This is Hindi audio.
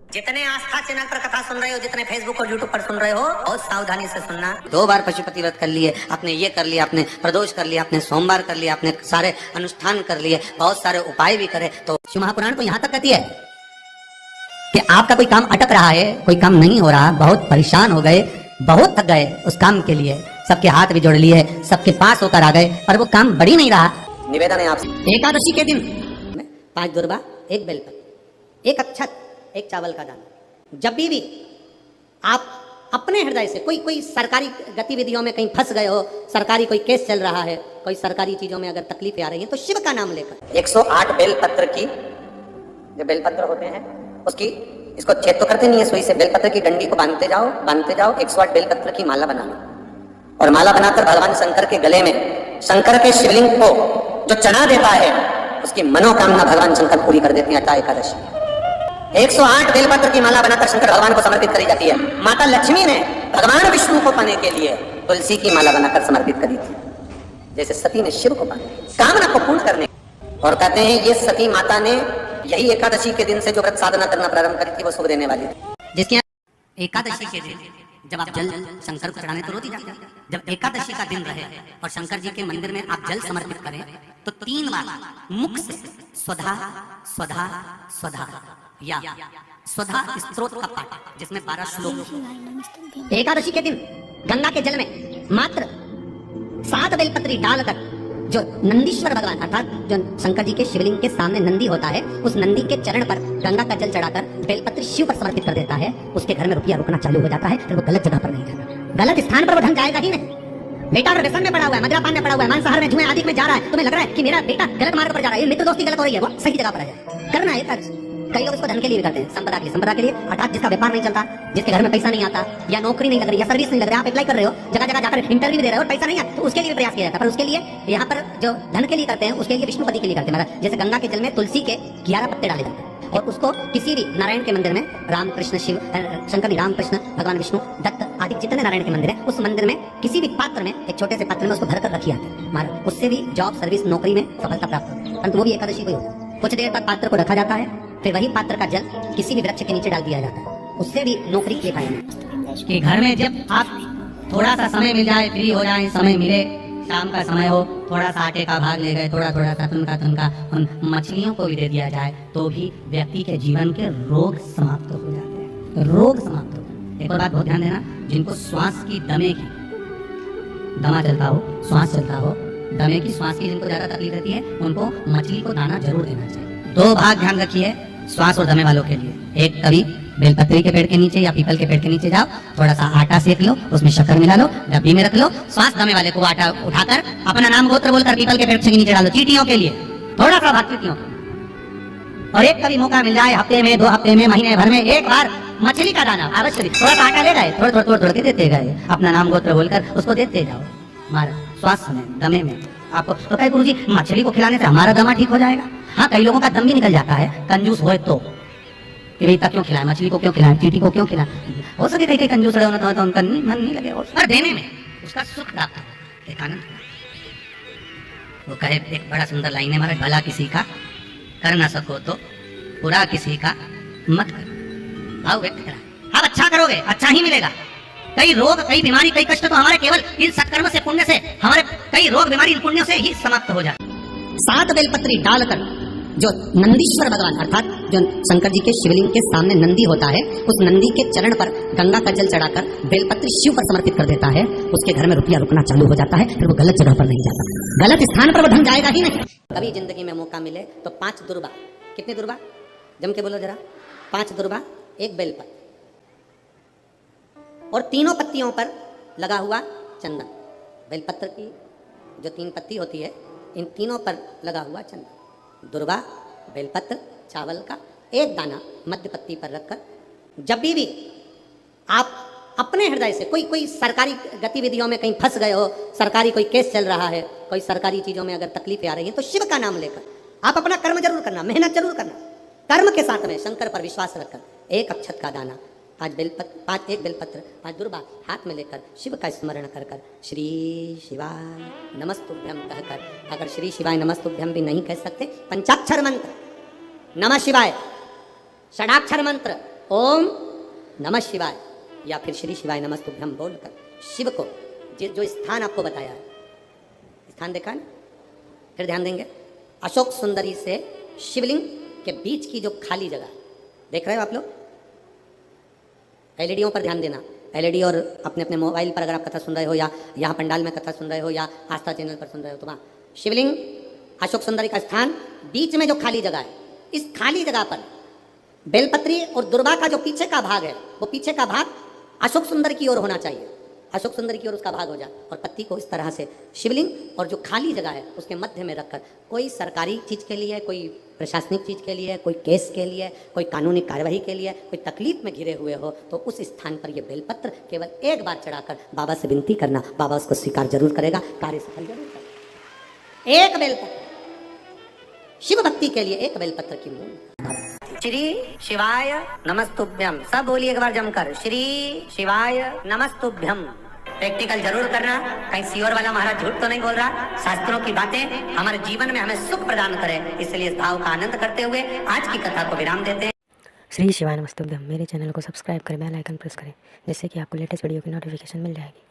जितने आस्था चैनल पर कथा सुन रहे हो, जितने फेसबुक और यूट्यूब पर सुन रहे हो, बहुत सावधानी से सुनना। 2 बार पशुपति व्रत कर लिए आपने, ये कर लिया आपने, प्रदोष कर लिया आपने, सोमवार कर लिया आपने, सारे अनुष्ठान कर लिए, बहुत सारे उपाय भी करे, तो शिव महापुराण तो यहाँ तक कहती है कि आपका कोई काम अटक रहा है, कोई काम नहीं हो रहा, बहुत परेशान हो गए, बहुत थक गए उस काम के लिए, सबके हाथ भी जोड़ लिए, सबके पास होकर आ गए, पर वो काम बढ़ ही नहीं रहा। निवेदन है आपसे, एकादशी के दिन 5 दुर्बा, 1 बेलपत्र, 1 अक्षत, 1 चावल का दाना। जब भी आप अपने हृदय से कोई सरकारी गतिविधियों में कहीं फंस गए हो, सरकारी कोई केस चल रहा है, कोई सरकारी चीजों में अगर तकलीफें आ रही हैं, तो शिव का नाम लेकर 108 बेलपत्र की, जो बेलपत्र होते हैं उसकी, इसको छेद तो करते नहीं है सुई से, बेलपत्र की डंडी को बांधते जाओ 108 बेलपत्र की माला बना लो, और माला बनाकर भगवान शंकर के गले में, शंकर के शिवलिंग को जो चढ़ा देता है, उसकी मनोकामना भगवान शंकर पूरी कर देते हैं। अटा एकादशी 108 बेलपत्र की माला बनाकर शंकर भगवान को समर्पित करी जाती है। माता लक्ष्मी ने भगवान विष्णु को पाने के लिए तुलसी की माला बनाकर समर्पित करी थी, जैसे सती ने शिव को पाने, कामना को पूर्ण करने। और कहते हैं ये सती माता ने यही एकादशी के दिन से जो व्रत साधना करना प्रारंभ करी थी, वो शुभ देने वाली थी। जिसके एकादशी के दिन जब आप जल शंकर को चढ़ाने तो रोटी जाते हैं, जब एकादशी का दिन रहे और शंकर जी के मंदिर में आप जल समर्पित करें, तो 3 बार मुख से स्वधा स्वधा स्वधा या स्वधा स्तोत्र का पाठ, जिसमें 12 श्लोक। एकादशी के दिन गंगा के जल में मात्र 7 बेलपत्री डालकर, जो नंदीश्वर भगवान अर्थात जो शंकर जी के शिवलिंग के सामने नंदी होता है, उस नंदी के चरण पर गंगा का जल चढ़ाकर बेलपत्र शिव पर समर्पित कर देता है, उसके घर में रुपया रुकना चालू हो जाता है। फिर वो गलत जगह पर नहीं जाना, गलत स्थान पर वो धन जाएगा ही नहीं। बेटा अगर व्यसन में पड़ा हुआ है, मदिरा पान में पड़ा हुआ है, मांसाहार में, जुए आदि में जा रहा है, तुम्हें लग रहा है कि मेरा बेटा गलत मार्ग पर जा रहा है, मित्र दोस्ती गलत हो रही है, वो सही जगह पर है, करना है। कई लोग इसको धन के लिए भी करते हैं, संपदा के लिए, अर्थात जिसका व्यापार नहीं चलता, जिसके घर में पैसा नहीं आता, या नौकरी नहीं लग रही, या सर्विस नहीं लग रही, आप अप्लाई कर रहे हो, जगह जगह जाकर इंटरव्यू दे रहे हो और पैसा नहीं आता, तो उसके लिए प्रयास किया जाता है। पर उसके लिए यहाँ पर जो धन के लिए करते हैं, उसके लिए विष्णुपति के लिए करते हैं। जैसे गंगा के जल में तुलसी के 11 पत्ते डाले जाते हैं, और उसको किसी भी नारायण के मंदिर में, रामकृष्ण शिव शंकर रामकृष्ण भगवान विष्णु दत्त आदि जितने नारायण के मंदिर है, उस मंदिर में किसी भी पात्र में, एक छोटे से पात्र में उसको भरकर रखी जाती है महाराज, उससे भी जॉब सर्विस नौकरी में सफलता प्राप्त होती है। परंतु वो भी एकादशी को ही होता है। कुछ देर बाद पात्र को रखा जाता है, फिर वही पात्र का जल किसी भी वृक्ष के नीचे डाल दिया जाता है, उससे भी नौकरी के फायदे कि घर में जब आप थोड़ा सा समय मिल जाए, फ्री हो जाए, समय मिले, शाम का समय हो, थोड़ा सा आटे का भाग ले गए, थोड़ा सा तुनका उन मछलियों को भी दे दिया जाए, तो भी व्यक्ति के जीवन के रोग समाप्त हो जाते हैं, रोग समाप्त हो। एक और बात बहुत ध्यान देना, जिनको श्वास की दमा चलता हो, श्वास चलता हो, दमे की श्वास की जिनको ज्यादा तकलीफ रहती है, उनको मछली को दाना जरूर देना चाहिए। 2 भाग ध्यान रखिए श्वास और दमे वालों के लिए। एक, कभी बेलपत्री के पेड़ के नीचे या पीपल के पेड़ के नीचे जाओ, थोड़ा सा आटा सेक लो, उसमें शक्कर मिला लो, डब्बी में रख लो, श्वास दमे वाले को आटा उठाकर अपना नाम गोत्र बोलकर पीपल के पेड़ के नीचे डालो, चींटियों के लिए थोड़ा सा भाग चींटियों। और एक कभी मौका मिल जाए, हफ्ते में, 2 हफ्ते में, महीने भर में एक बार मछली का दाना अवश्य, थोड़ा सा आटा ले गए, थोड़ा के देते गए, अपना नाम गोत्र बोलकर उसको देते जाओ। हमारा श्वास में, दमे में आपको तो कहे गुरुजी मछली को खिलाने से हमारा दमा ठीक हो जाएगा। हाँ, कई लोगों का दम भी निकल जाता है, कंजूस हो तो, कि भाई क्यों खिलाएं, मछली को क्यों खिलाएं, चींटी को क्यों खिलाएं। हो सके कई कंजूस रहे होना तो उनका मन नहीं लगे, और देने में उसका सुख प्राप्त हो, एक आनंद। वो कहे, एक बड़ा सुंदर लाइन है महाराज, भला किसी का कर ना सको तो बुरा किसी का मत करो। भाव व्यक्त करा, आप अच्छा करोगे अच्छा ही मिलेगा। कई रोग, कई बीमारी, कई कष्ट तो हमारे केवल इन सत्कर्म से, पुण्य से, हमारे कई रोग बीमारी इन पुण्यों से ही समाप्त हो जाए। 7 बेलपत्री डालकर, जो नंदीश्वर भगवान अर्थात जो शंकर जी के शिवलिंग के सामने नंदी होता है, उस नंदी के चरण पर गंगा का जल चढ़ाकर बेलपत्री शिव पर समर्पित कर देता है, उसके घर में रुपया रुकना चालू हो जाता है। फिर वो गलत जगह पर नहीं जाता, गलत स्थान पर वो धन जाएगा ही नहीं। कभी जिंदगी में मौका मिले तो 5 दुर्बा, कितने दुर्बा जम के बोलो जरा, 5 दुर्बा, 1 बेलपत्र, और तीनों पत्तियों पर लगा हुआ चंदन। बेलपत्र की जो 3 पत्ती होती है, इन तीनों पर लगा हुआ चंदन, दुर्बा, बेलपत्र, चावल का 1 दाना मध्य पत्ती पर रखकर, जब भी आप अपने हृदय से कोई सरकारी गतिविधियों में कहीं फंस गए हो, सरकारी कोई केस चल रहा है, कोई सरकारी चीजों में अगर तकलीफें आ रही हैं, तो शिव का नाम लेकर आप अपना कर्म जरूर करना, मेहनत जरूर करना, कर्म के साथ में शंकर पर विश्वास रखकर 1 अक्षत का दाना, 1 बेलपत्र, 5 दुर्बा हाथ में लेकर शिव का स्मरण कर कर श्री शिवाय नमस्तुभ्यम कहकर, अगर श्री शिवाय नमस्तुभ्यम भी नहीं कह सकते, पंचाक्षर मंत्र नमः शिवाय, षडाक्षर मंत्र ओम नमः शिवाय या फिर श्री शिवाय नमस्तुभ्यम बोलकर शिव को जो स्थान आपको बताया है, स्थान देखा है, फिर ध्यान देंगे अशोक सुंदरी से शिवलिंग के बीच की जो खाली जगह देख रहे हो आप लोग, एलईडीओं पर ध्यान देना। एलईडी और अपने अपने मोबाइल पर अगर आप कथा सुन रहे हो या यहाँ पंडाल में कथा सुन रहे हो या आस्था चैनल पर सुन रहे हो, तो वहाँ शिवलिंग अशोक सुंदरी का स्थान, बीच में जो खाली जगह है, इस खाली जगह पर बेलपत्री और दुर्वा का जो पीछे का भाग है, वो पीछे का भाग अशोक सुंदर की ओर होना चाहिए, अशोक सुंदर की ओर उसका भाग हो जाए। और पत्ती को इस तरह से शिवलिंग और जो खाली जगह है उसके मध्य में रखकर, कोई सरकारी चीज़ के लिए, कोई प्रशासनिक चीज़ के लिए, कोई केस के लिए, कोई कानूनी कार्यवाही के लिए, कोई तकलीफ में घिरे हुए हो, तो उस स्थान पर ये बेलपत्र केवल एक बार चढ़ाकर बाबा से विनती करना, बाबा उसको स्वीकार जरूर करेगा, कार्य सफल जरूर करेगा। एक बेलपत्र शिव भक्ति के लिए, एक बेलपत्र की मूल। श्री शिवाय नमस्तुभ्यम, सब बोलिए एक बार जमकर, श्री शिवाय नमस्तुभ्यम। प्रैक्टिकल जरूर करना, कहीं सियोर वाला महाराज झूठ तो नहीं बोल रहा। शास्त्रों की बातें हमारे जीवन में हमें सुख प्रदान करे, इसलिए इस भाव का आनंद करते हुए आज की कथा को विराम देते हैं। श्री शिवाय नमस्तुभ्यम। मेरे चैनल को सब्सक्राइब करें, बेल आइकन प्रेस करें, जिससे कि आपको लेटेस्ट वीडियो की नोटिफिकेशन मिल जाएगी।